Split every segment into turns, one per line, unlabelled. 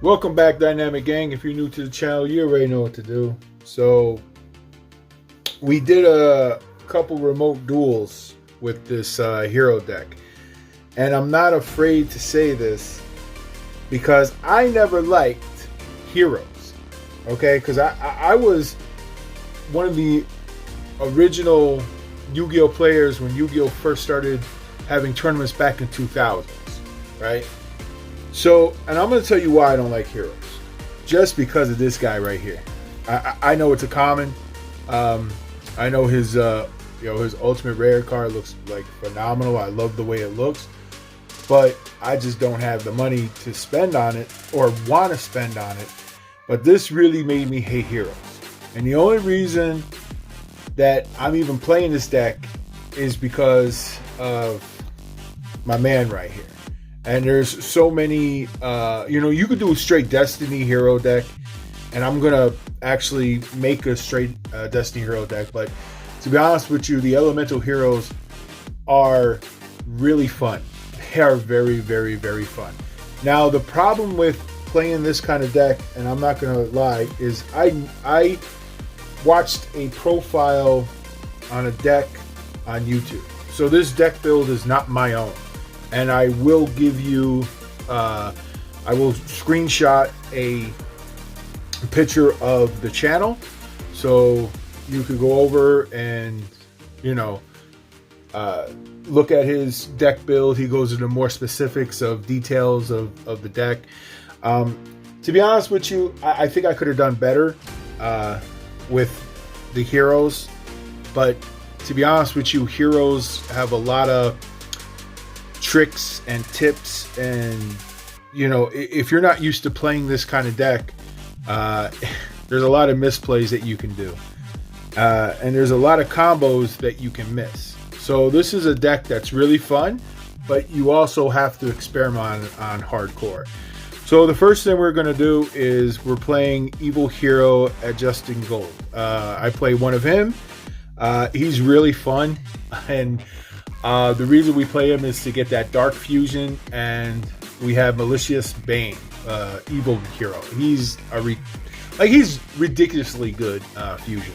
Welcome back, Dynamic Gang. If you're new to the channel, you already know what to do. So, we did a couple remote duels with this hero deck. And I'm not afraid to say this because I never liked heroes. Okay? Because I was one of the original Yu-Gi-Oh players when Yu-Gi-Oh first started having tournaments back in 2000s. Right? So, and I'm going to tell you why I don't like heroes. Just because of this guy right here. I know it's a common. I know his his ultimate rare card looks like phenomenal. I love the way it looks. But I just don't have the money to spend on it or want to spend on it. But this really made me hate heroes. And the only reason that I'm even playing this deck is because of my man right here. And there's so many, you could do a straight Destiny hero deck. And I'm going to actually make a straight Destiny hero deck. But to be honest with you, the elemental heroes are really fun. They are very, very, very fun. Now, the problem with playing this kind of deck, and I'm not going to lie, is I watched a profile on a deck on YouTube. So this deck build is not my own. And I will give you, I will screenshot a picture of the channel so you could go over and, look at his deck build. He goes into more specifics of details of the deck. To be honest with you, I think I could have done better with the heroes. But to be honest with you, heroes have a lot of tricks and tips, and if you're not used to playing this kind of deck, there's a lot of misplays that you can do, and there's a lot of combos that you can miss. So this is a deck that's really fun, but you also have to experiment on hardcore. So the first thing we're going to do is we're playing Evil Hero Adjusting Gold. I play one of him. He's really fun, and the reason we play him is to get that Dark Fusion, and we have Malicious Bane, Evil Hero. He's he's ridiculously good fusion.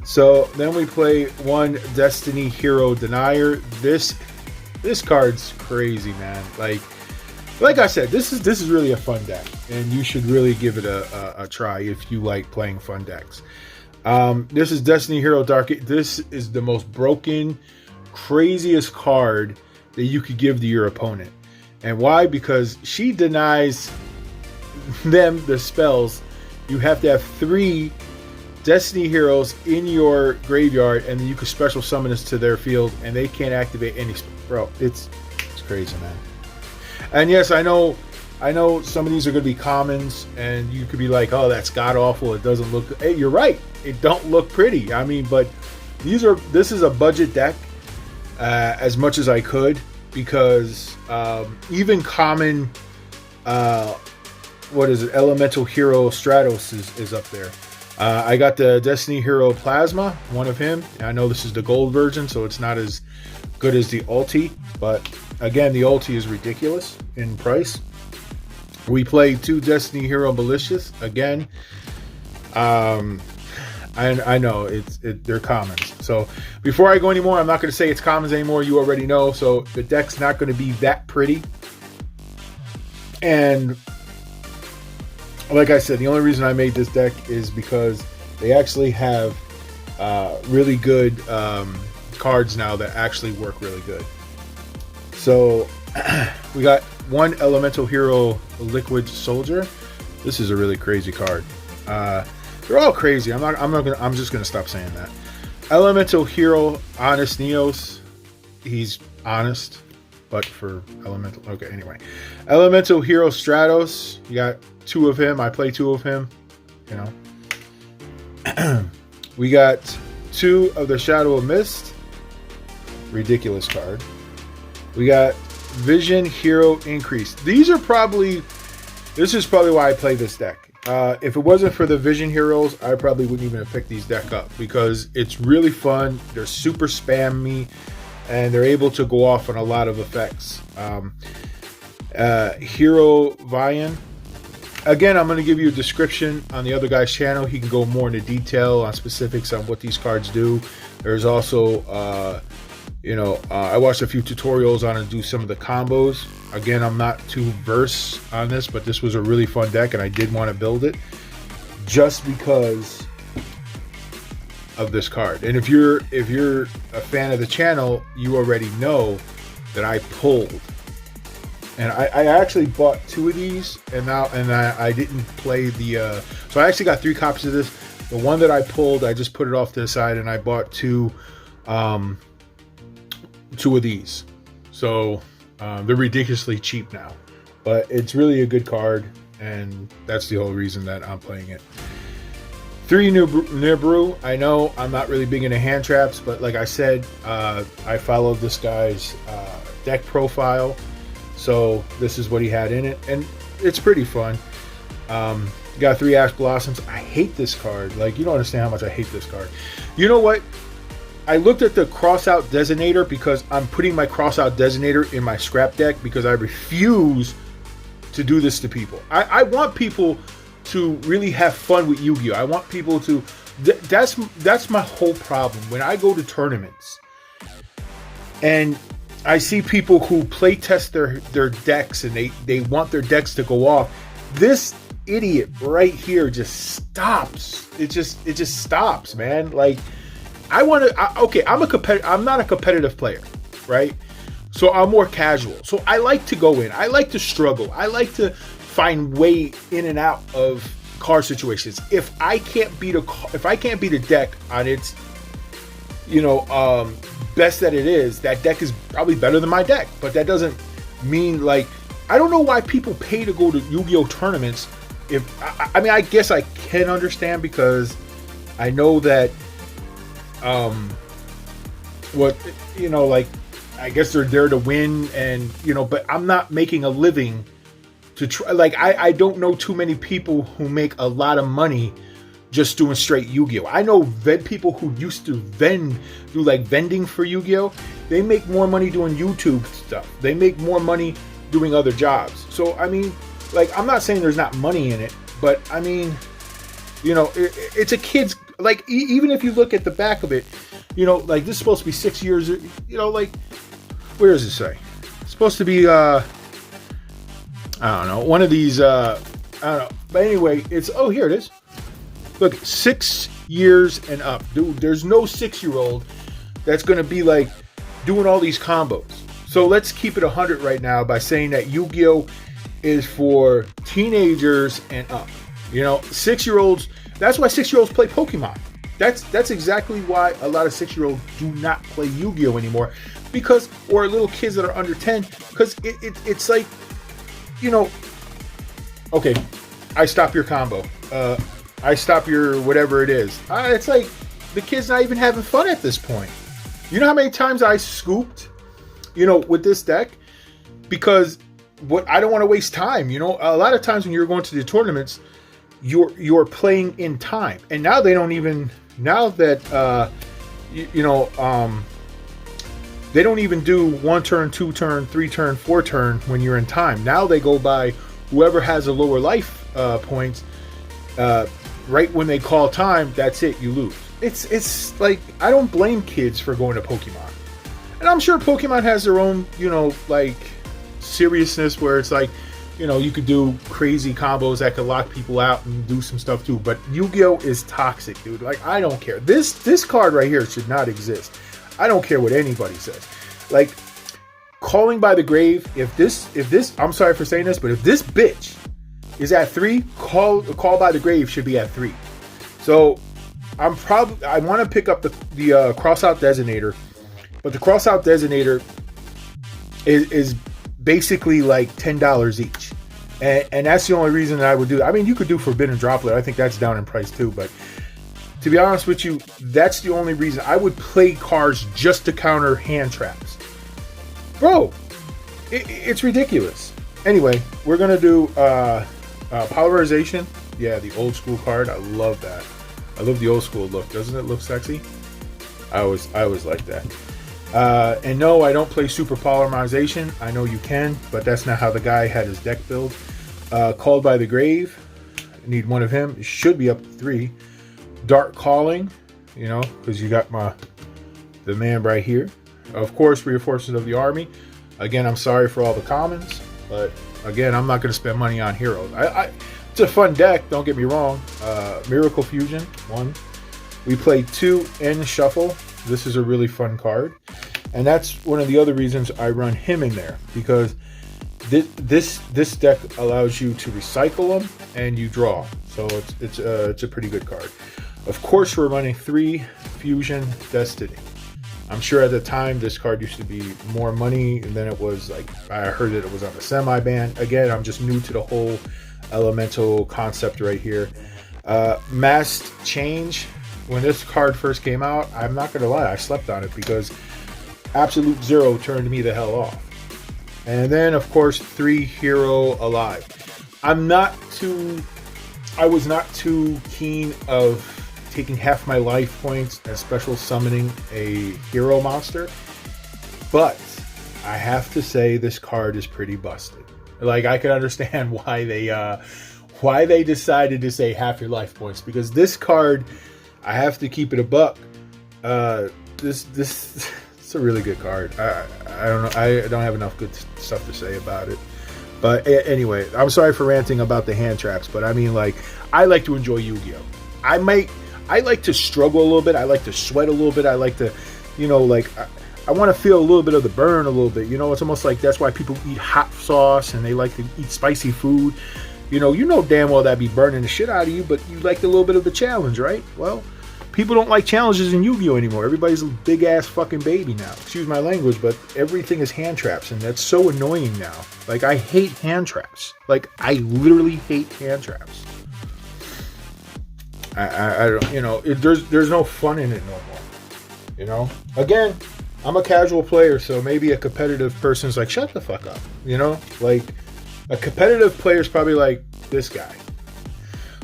So then we play one Destiny Hero Denier. This card's crazy, man. Like I said, this is really a fun deck, and you should really give it a try if you like playing fun decks. This is Destiny Hero Dark. This is the most broken, craziest card that you could give to your opponent. And why? Because she denies them the spells. You have to have 3 Destiny heroes in your graveyard, and then you can special summon this to their field, and they can't activate any bro. It's crazy, man. And yes, I know some of these are going to be commons, and you could be like, oh, that's god awful, it doesn't look good. Hey, you're right, it don't look pretty. I mean, but this is a budget deck. As much as I could, because even common, Elemental Hero Stratos is up there. I got the Destiny Hero Plasma, one of him. I know this is the gold version, so it's not as good as the ulti, but again, the ulti is ridiculous in price. We play 2 Destiny Hero Malicious again. I know they're commons. So before I go anymore, I'm not going to say it's commons anymore. You already know. So the deck's not going to be that pretty. And like I said, the only reason I made this deck is because they actually have really good cards now that actually work really good. So we got one Elemental Hero Liquid Soldier. This is a really crazy card. They're all crazy. I'm just gonna stop saying that. Elemental Hero Honest Neos. He's honest, but for elemental. Okay, anyway. Elemental Hero Stratos. You got 2 of him. I play 2 of him. We got 2 of the Shadow of Mist. Ridiculous card. We got Vision Hero Increase. This is probably why I play this deck. If it wasn't for the Vision Heroes, I probably wouldn't even have picked these deck up, because it's really fun. They're super spammy, and they're able to go off on a lot of effects. Hero Vian. Again, I'm going to give you a description on the other guy's channel. He can go more into detail on specifics on what these cards do. There's also, I watched a few tutorials on how to do some of the combos. Again, I'm not too versed on this, but this was a really fun deck, and I did want to build it just because of this card. And if you're a fan of the channel, you already know that I pulled. And I actually bought 2 of these, and I didn't play the. So I actually got 3 copies of this. The one that I pulled, I just put it off to the side, and I bought 2 of these. So they're ridiculously cheap now, but it's really a good card, and that's the whole reason that I'm playing it. 3 Nibiru. I know I'm not really big into hand traps, but like I said, I followed this guy's deck profile. So this is what he had in it, and it's pretty fun. Got 3 Ash Blossoms. I hate this card. Like, you don't understand how much I hate this card. You know what? I looked at the Crossout Designator because I'm putting my Crossout Designator in my scrap deck because I refuse to do this to people. I want people to really have fun with Yu-Gi-Oh! I want people to... That's my whole problem. When I go to tournaments and I see people who play test their decks and they want their decks to go off. This idiot right here just stops. It just stops, man. Like, I want to. Okay, I'm not a competitive player, right? So I'm more casual. So I like to go in. I like to struggle. I like to find way in and out of card situations. If I can't beat a deck on its, best that it is, that deck is probably better than my deck. But that doesn't mean, like, I don't know why people pay to go to Yu-Gi-Oh tournaments. I guess I can understand, because I know that I guess they're there to win, and but I'm not making a living to try. Like, I don't know too many people who make a lot of money just doing straight Yu-Gi-Oh. I know people who used to do like vending for Yu-Gi-Oh. They make more money doing YouTube stuff. They make more money doing other jobs. So I mean, like, I'm not saying there's not money in it, but I mean, it's a kid's, like, even if you look at the back of it, like, this is supposed to be 6 years, like, where does it say? It's supposed to be I don't know, one of these I don't know, but anyway, here it is. Look, 6 years and up. Dude, there's no 6-year-old that's going to be, like, doing all these combos. So let's keep it 100 right now by saying that Yu-Gi-Oh! Is for teenagers and up. 6-year-olds, that's why 6-year-olds play Pokemon. That's exactly why a lot of 6-year-olds do not play Yu-Gi-Oh! Anymore. Or little kids that are under 10, because it's like, okay, I stop your combo. I stop your whatever it is. It's like the kid's not even having fun at this point. You know how many times I scooped, with this deck? Because I don't want to waste time. A lot of times when you're going to the tournaments, you're playing in time. And now they don't even, now that, they don't even do 1 turn, 2 turn, 3 turn, 4 turn when you're in time. Now they go by whoever has a lower life points. Right when they call time, that's it, you lose. It's like, I don't blame kids for going to Pokemon. And I'm sure Pokemon has their own, like, seriousness where it's like, you could do crazy combos that could lock people out and do some stuff too. But Yu-Gi-Oh! Is toxic, dude. Like, I don't care. This card right here should not exist. I don't care what anybody says. Like, Calling by the Grave, if this, I'm sorry for saying this, but if this bitch is at 3, Call by the Grave should be at 3. So I want to pick up the Crossout Designator, but the Crossout Designator is basically like $10 each, and that's the only reason that I would do that. I mean, you could do Forbidden Droplet. I think that's down in price too, but to be honest with you, that's the only reason I would play cards just to counter hand traps. Bro, it's ridiculous. Anyway, we're gonna do Polarization. Yeah, the old school card. I love that. I love the old school look. Doesn't it look sexy? I always like that. And no, I don't play Super Polarization. I know you can, but that's not how the guy had his deck build. Called by the Grave. I need one of him. It should be up to 3. Dark Calling, you know, because you got the man right here. Of course, Reinforcements of the Army. Again, I'm sorry for all the commons, but again, I'm not going to spend money on heroes. It's a fun deck, don't get me wrong. Miracle Fusion, 1. We play 2 in Shuffle. This is a really fun card. And that's one of the other reasons I run him in there, because this deck allows you to recycle them and you draw. So it's a pretty good card. Of course, we're running 3 Fusion Destiny. I'm sure at the time this card used to be more money, and then it was like, I heard that it was on the semi-ban. Again, I'm just new to the whole elemental concept right here. Masked Change. When this card first came out, I'm not gonna lie, I slept on it because Absolute Zero turned me the hell off. And then of course 3 Hero Alive. I was not too keen of taking half my life points and special summoning a hero monster, but I have to say this card is pretty busted. Like, I can understand why they decided to say half your life points, because this card, I have to keep it a buck. This it's a really good card. I don't know. I don't have enough good stuff to say about it. But anyway, I'm sorry for ranting about the hand traps, but I mean, like, I like to enjoy Yu-Gi-Oh. I like to struggle a little bit. I like to sweat a little bit. I like to, you know, like, I want to feel a little bit of the burn a little bit. You know, it's almost like that's why people eat hot sauce and they like to eat spicy food. You know damn well that'd be burning the shit out of you, but you like a little bit of the challenge, right? Well, people don't like challenges in Yu-Gi-Oh anymore. Everybody's a big ass fucking baby now. Excuse my language, but everything is hand traps, and that's so annoying now. Like, I hate hand traps. Like, I literally hate hand traps. I don't, you know, there's no fun in it no more. You know, again, I'm a casual player, so maybe a competitive person's like, shut the fuck up. You know, like, a competitive player is probably like this guy.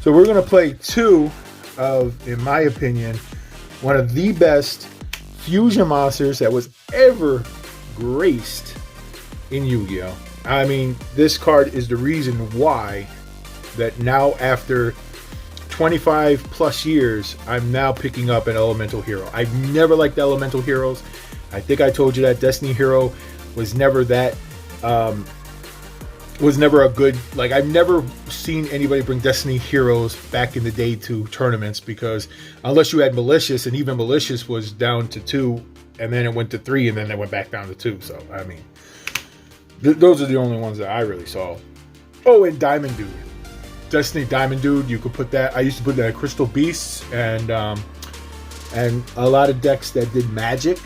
So we're gonna play 2 of, in my opinion, one of the best fusion monsters that was ever graced in Yu-Gi-Oh. I mean, this card is the reason why that now, after 25 plus years, I'm now picking up an elemental hero. I've never liked elemental heroes. I think I told you that Destiny Hero was never that, was never a good, like, I've never seen anybody bring Destiny Heroes back in the day to tournaments, because unless you had Malicious, and even Malicious was down to 2, and then it went to 3, and then it went back down to 2. So, I mean, those are the only ones that I really saw. Oh, and Diamond Dude. Destiny Diamond Dude, you could put that. I used to put that in Crystal Beasts and a lot of decks that did magic,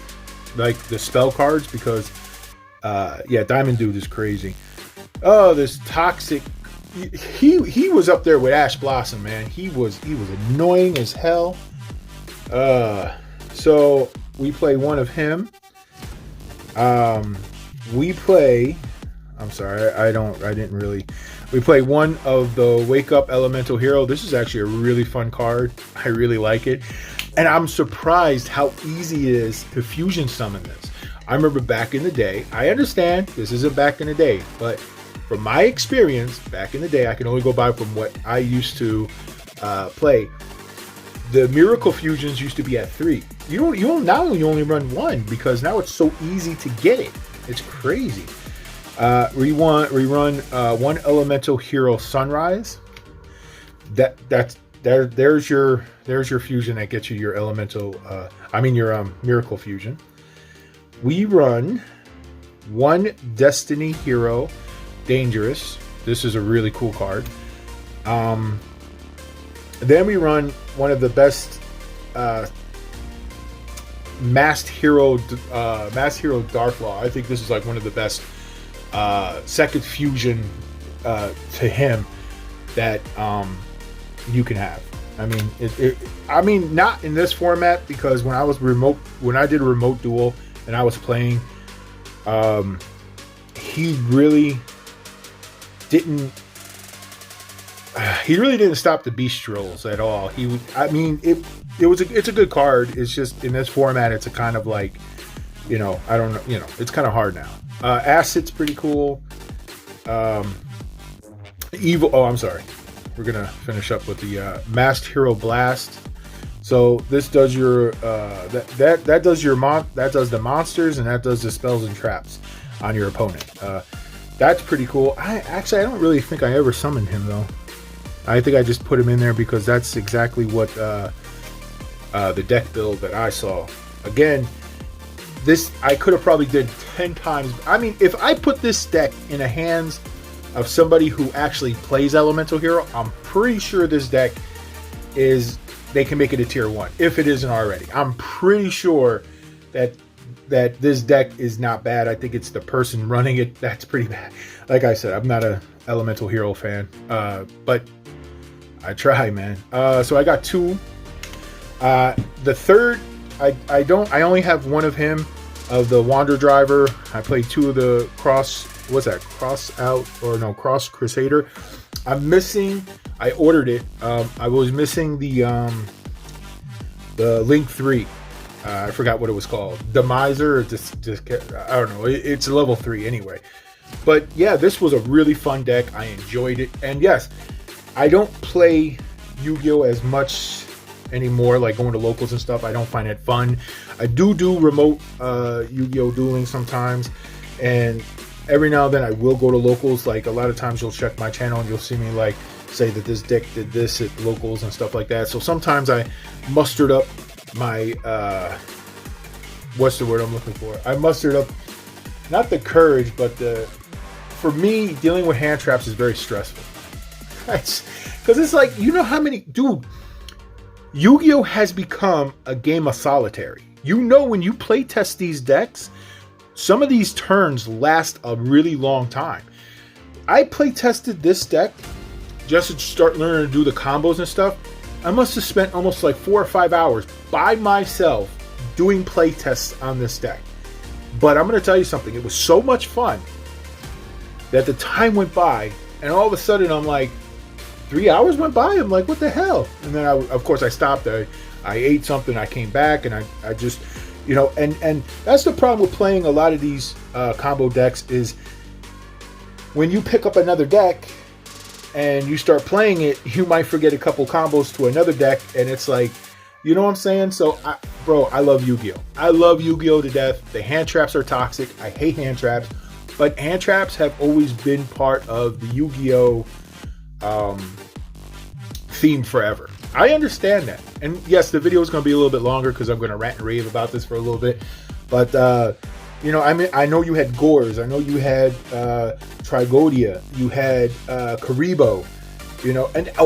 like the spell cards, because yeah, Diamond Dude is crazy. Oh, this Toxic. He was up there with Ash Blossom, man. He was annoying as hell. So we play one of him. We play. I'm sorry, we play one of the Wake Up Elemental Hero. This is actually a really fun card. I really like it. And I'm surprised how easy it is to fusion summon this. I remember back in the day, I understand this isn't back in the day, but from my experience, back in the day, I can only go by from what I used to play. The Miracle Fusions used to be at 3. You only run 1, because now it's so easy to get it. It's crazy. We run 1 Elemental Hero Sunrise. There's your fusion that gets you your elemental. Your Miracle Fusion. We run 1 Destiny Hero Dangerous. This is a really cool card. Then we run one of the best Masked Hero Darklaw. I think this is like one of the best second fusion to him that you can have. I mean, not in this format, because when I did a remote duel and I was playing, he really didn't stop the beast trolls at all. It's a good card. It's just in this format, it's a kind of like, I don't know, it's kind of hard now. Acid's pretty cool. Evil. Oh, I'm sorry. We're gonna finish up with the Masked Hero Blast. So this does your that does the monsters, and that does the spells and traps on your opponent. That's pretty cool. I don't really think I ever summoned him though. I think I just put him in there because that's exactly what the deck build that I saw. Again, this I could have probably did 10 times. I mean, if I put this deck in the hands of somebody who actually plays Elemental Hero, I'm pretty sure this deck they can make it a tier 1 if it isn't already. I'm pretty sure that this deck is not bad. I think it's the person running it that's pretty bad. Like I said, I'm not a Elemental Hero fan, but I try, man. So I got 2. The third, I only have 1 of him, of the Wander Driver. I played 2 of the Cross Crusader. I'm missing. I ordered it. I was missing the Link 3. I forgot what it was called. Demiser, or just I don't know. It's level 3 anyway. But yeah, this was a really fun deck. I enjoyed it. And yes, I don't play Yu-Gi-Oh as much anymore, like going to locals and stuff. I don't find it fun. I do remote Yu-Gi-Oh dueling sometimes, and every now and then I will go to locals. Like a lot of times you'll check my channel and you'll see me like say that this deck did this at locals and stuff like that. So sometimes I mustered up my what's the word I'm looking for? I mustered up not the courage, but for me, dealing with hand traps is very stressful. Because it's like, you know how many, dude, Yu-Gi-Oh has become a game of solitary. You know, when you play test these decks, some of these turns last a really long time. I play tested this deck just to start learning to do the combos and stuff. I must have spent almost like 4 or 5 hours by myself doing play tests on this deck. But I'm going to tell you something. It was so much fun that the time went by, and all of a sudden I'm like, 3 hours went by. I'm like, what the hell? And then of course I stopped. I ate something. I came back, and I just, you know, and that's the problem with playing a lot of these combo decks is when you pick up another deck and you start playing it, you might forget a couple combos to another deck, and it's like, you know what I'm saying? So, bro, I love Yu-Gi-Oh! I love Yu-Gi-Oh! To death. The hand traps are toxic. I hate hand traps, but hand traps have always been part of the Yu-Gi-Oh! Theme forever. I understand that. And yes, the video is going to be a little bit longer because I'm going to rant and rave about this for a little bit. But, you know, I mean, I know you had Gores. I know you had Trigodia. You had Karibo. You know, and I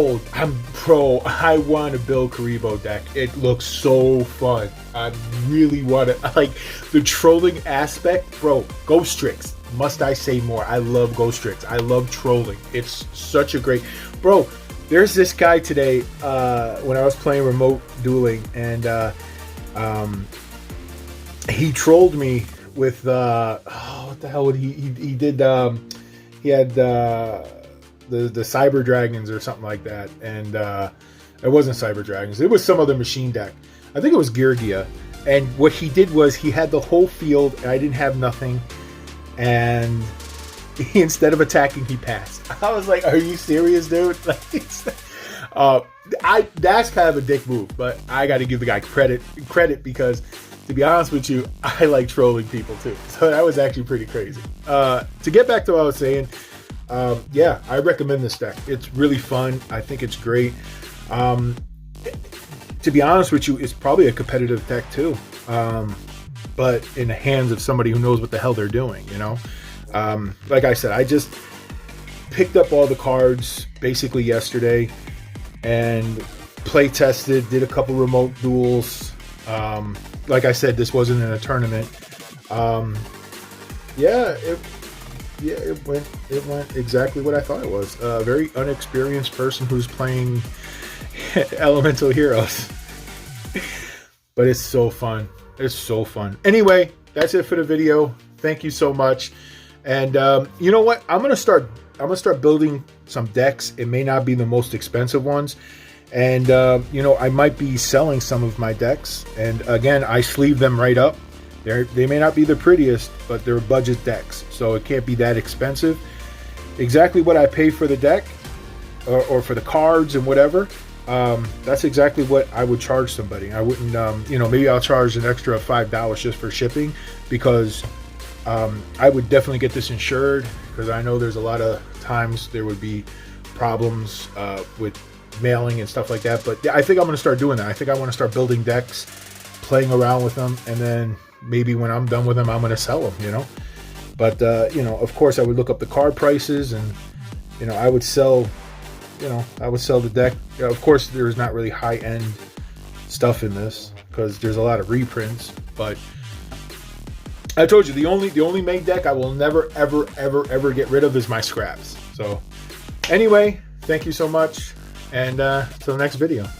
want to build Karibo deck. It looks so fun. I really want to, like, the trolling aspect, bro. Ghost Tricks. Must I say more? I love Ghost Tricks. I love trolling. It's such a great, bro. There's this guy today when I was playing remote dueling, and he trolled me with what the hell would he did? He had the Cyber Dragons or something like that, and it wasn't Cyber Dragons. It was some other machine deck. I think it was Girgia. And what he did was he had the whole field, and I didn't have nothing, and instead of attacking, he passed. I was like, "Are you serious, dude?" Like, that's kind of a dick move, but I got to give the guy credit because, to be honest with you, I like trolling people too. So that was actually pretty crazy. To get back to what I was saying, yeah, I recommend this deck. It's really fun. I think it's great. To be honest with you, it's probably a competitive deck too, but in the hands of somebody who knows what the hell they're doing, you know. Like I said, I just picked up all the cards basically yesterday and play tested, did a couple remote duels. Like I said, this wasn't in a tournament. It went exactly what I thought it was. A very unexperienced person who's playing Elemental Heroes. But it's so fun. It's so fun. Anyway, that's it for the video. Thank you so much. And you know what? I'm gonna start building some decks. It may not be the most expensive ones, and you know, I might be selling some of my decks. And again, I sleeve them right up. They may not be the prettiest, but they're budget decks, so it can't be that expensive. Exactly what I pay for the deck, or for the cards and whatever, that's exactly what I would charge somebody. I wouldn't, you know, maybe I'll charge an extra $5 just for shipping, because I would definitely get this insured, because I know there's a lot of times there would be problems with mailing and stuff like that. But I think I'm going to start doing that. I think I want to start building decks, playing around with them, and then maybe when I'm done with them, I'm going to sell them, you know. But you know, of course, I would look up the card prices, and you know, I would sell, you know, I would sell the deck. Of course, there's not really high-end stuff in this because there's a lot of reprints. But I told you, the only main deck I will never ever get rid of is my scraps. So anyway, thank you so much, and till the next video.